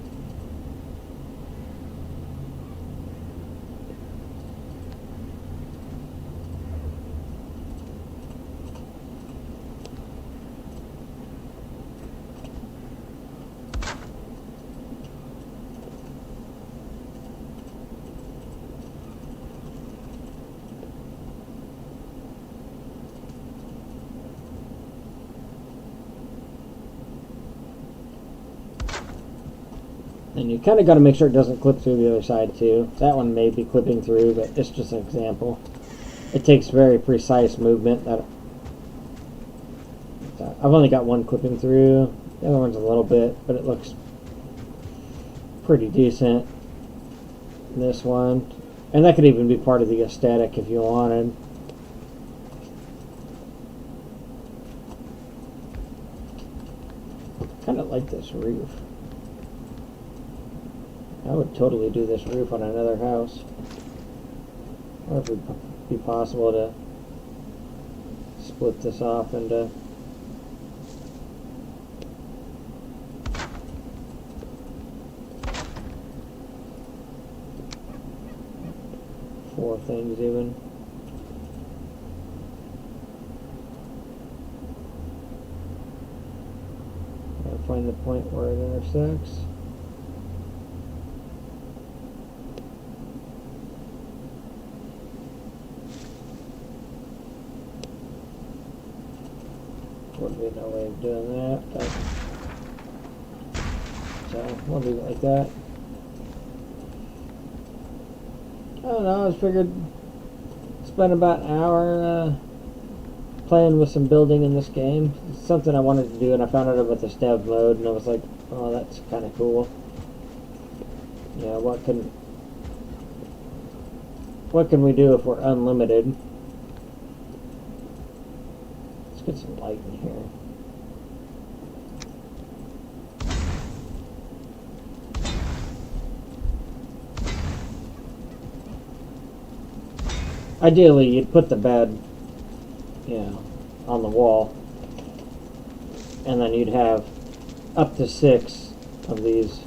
And you kind of got to make sure it doesn't clip through the other side too. That one may be clipping through, but it's just an example. It takes very precise movement. I've only got one clipping through. The other one's a little bit, but it looks pretty decent. This one. And that could even be part of the aesthetic if you wanted. Kind of like this roof. I would totally do this roof on another house. Or if it would be possible to split this off into four things even. Gotta find the point where it intersects. Would be no way of doing that. So we'll leave it like that. I don't know, I just figured spend about an hour playing with some building in this game. It's something I wanted to do, and I found out about the dev mode, and I was like, oh, that's kind of cool. Yeah, what can we do if we're unlimited? Let's get some light in here. Ideally, you'd put the bed, on the wall, and then you'd have up to 6 of these.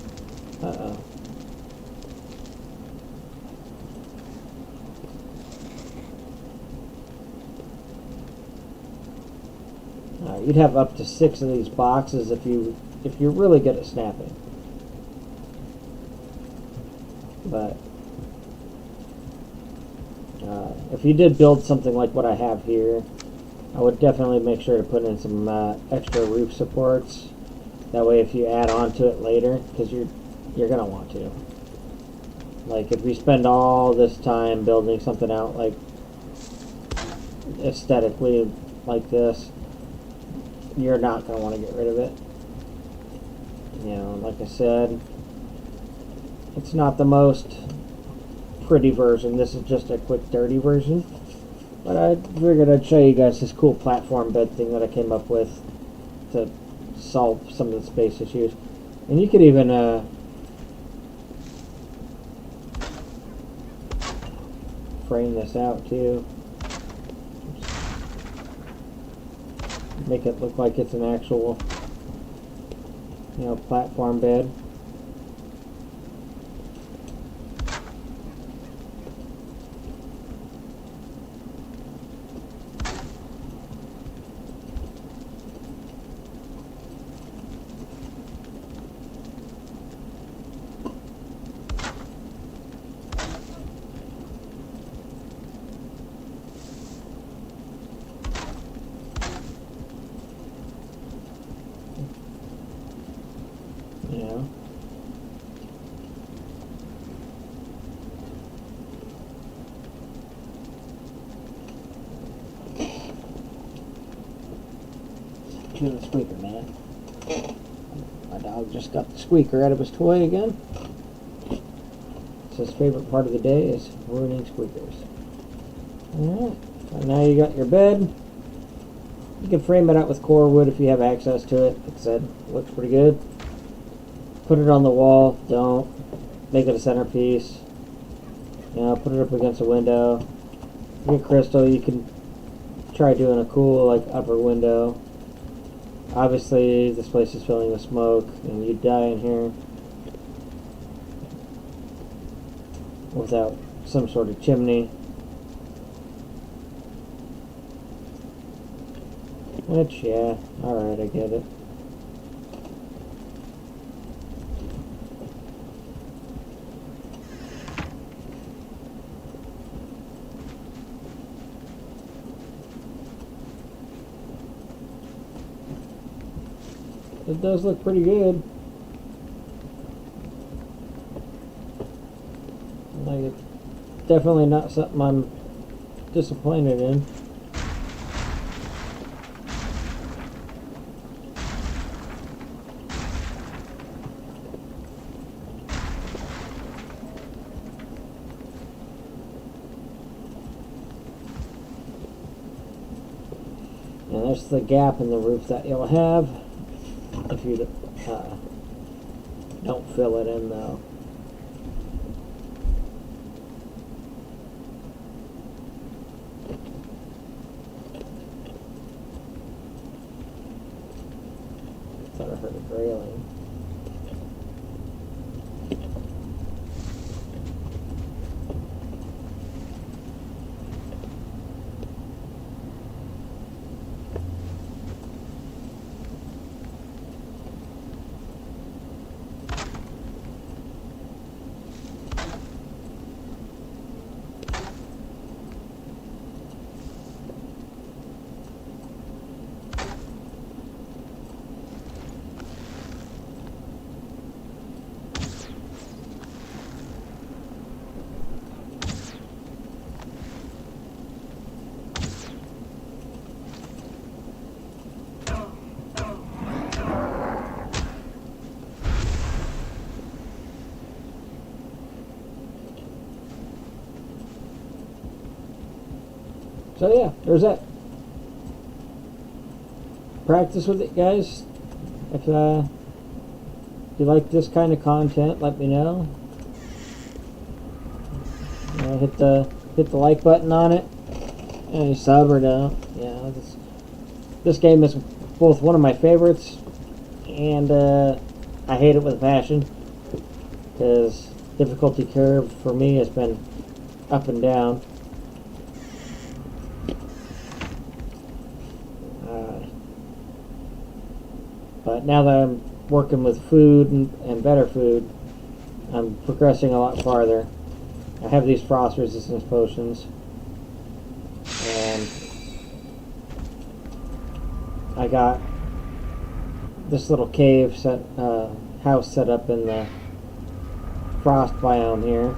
You'd have up to 6 of these boxes if you're really good at snapping. But if you did build something like what I have here, I would definitely make sure to put in some extra roof supports. That way, if you add on to it later, because you're gonna want to. Like if we spend all this time building something out like aesthetically like this, you're not gonna want to get rid of it. Like I said, it's not the most pretty version. This is just a quick dirty version, but I figured I'd show you guys this cool platform bed thing that I came up with to solve some of the space issues. And you could even frame this out too, make it look like it's an actual platform bed. you the squeaker, man. My dog just got the squeaker out of his toy again. It's his favorite part of the day is ruining squeakers. Alright, so now you got your bed. You can frame it out with core wood if you have access to it. Like I said, looks pretty good. Put it on the wall. Don't. Make it a centerpiece. You know, put it up against a window. You get crystal, you can try doing a cool, like, upper window. Obviously, this place is filling with smoke, and you'd die in here without some sort of chimney. Which, yeah, alright, I get it. It does look pretty good. Like, it's definitely not something I'm disappointed in. And there's the gap in the roof that you'll have if you don't fill it in, though. Thought I heard a railing. So yeah, there's that. Practice with it, guys. If you like this kind of content, let me know. Hit the like button on it, and you sub or don't. Yeah, this game is both one of my favorites, and I hate it with a passion, because difficulty curve for me has been up and down. But now that I'm working with food and better food, I'm progressing a lot farther. I have these frost resistance potions, and I got this little cave house set up in the frost biome here.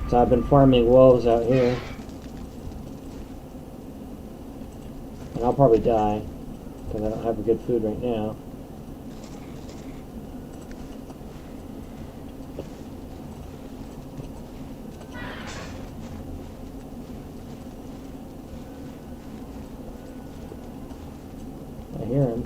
So I've been farming wolves out here, and I'll probably die because I don't have good food right now. I hear him.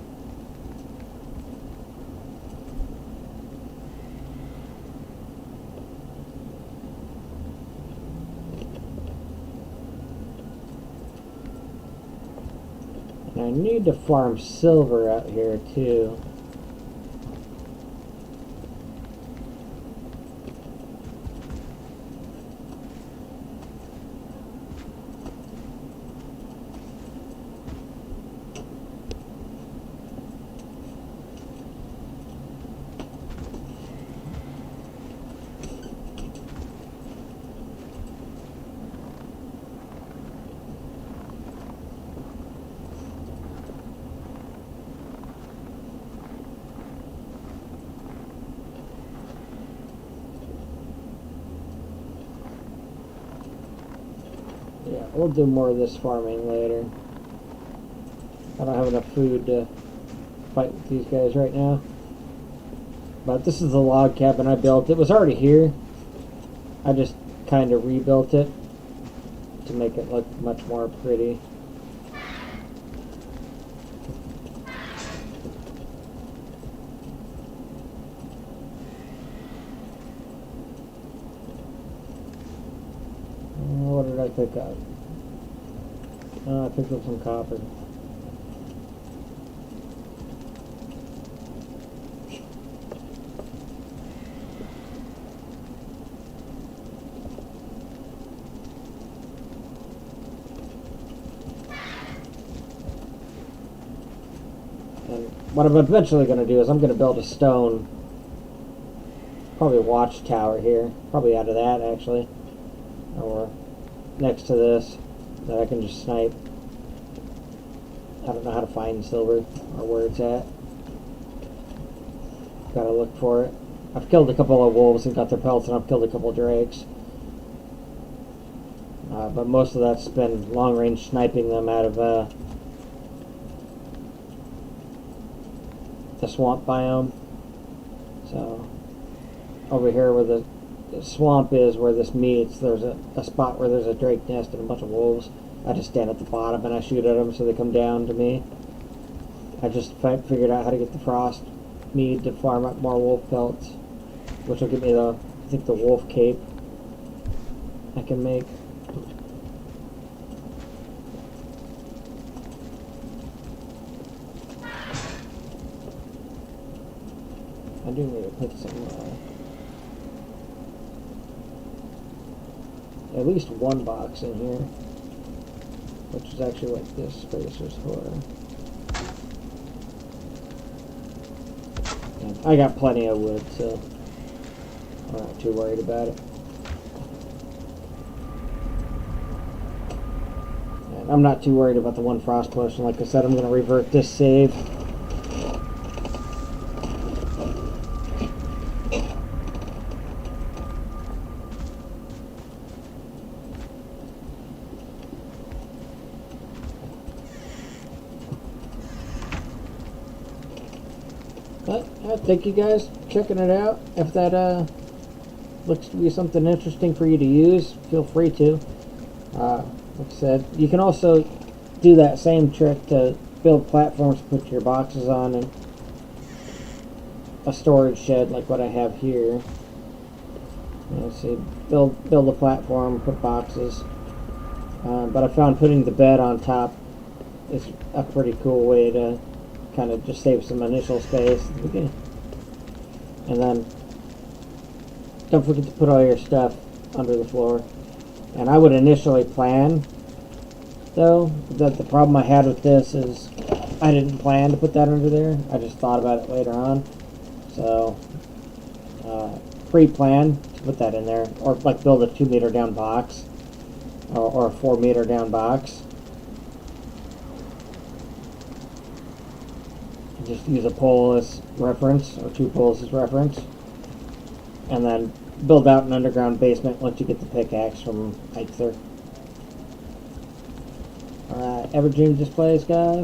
And I need to farm silver out here too. Yeah, we'll do more of this farming later. I don't have enough food to fight with these guys right now. But this is the log cabin I built. It was already here. I just kind of rebuilt it to make it look much more pretty. What did I pick up? I picked up some copper. And what I'm eventually going to do is I'm going to build a stone, probably a watchtower here, probably out of that actually, or next to this, that I can just snipe. I don't know how to find silver or where it's at. Gotta look for it. I've killed a couple of wolves and got their pelts, and I've killed a couple of drakes. But most of that's been long-range sniping them out of the swamp biome. So over here where the swamp is, where this meets, there's a spot where there's a drake nest and a bunch of wolves. I just stand at the bottom and I shoot at them so they come down to me. I just figured out how to get the frost mead to farm up more wolf pelts, which will give me the, I think, the wolf cape I can make. I do need to put some at least one box in here, which is actually what this space is for. And I got plenty of wood, so I'm not too worried about it. And I'm not too worried about the one frost potion. Like I said, I'm going to revert this save. But thank you guys for checking it out. If that looks to be something interesting for you to use, feel free to. Like I said, you can also do that same trick to build platforms to put your boxes on, and a storage shed like what I have here. Let's see, build a platform, put boxes. But I found putting the bed on top is a pretty cool way to kind of just save some initial space at the beginning. And then don't forget to put all your stuff under the floor. And I would initially plan, though, that the problem I had with this is I didn't plan to put that under there. I just thought about it later on. So pre-plan to put that in there, or like build a 2 meter down box, or a 4 meter down box. Just use a pole as reference, or 2 poles as reference, and then build out an underground basement once you get the pickaxe from Eichler. Alright, ever dreamed this place, guys?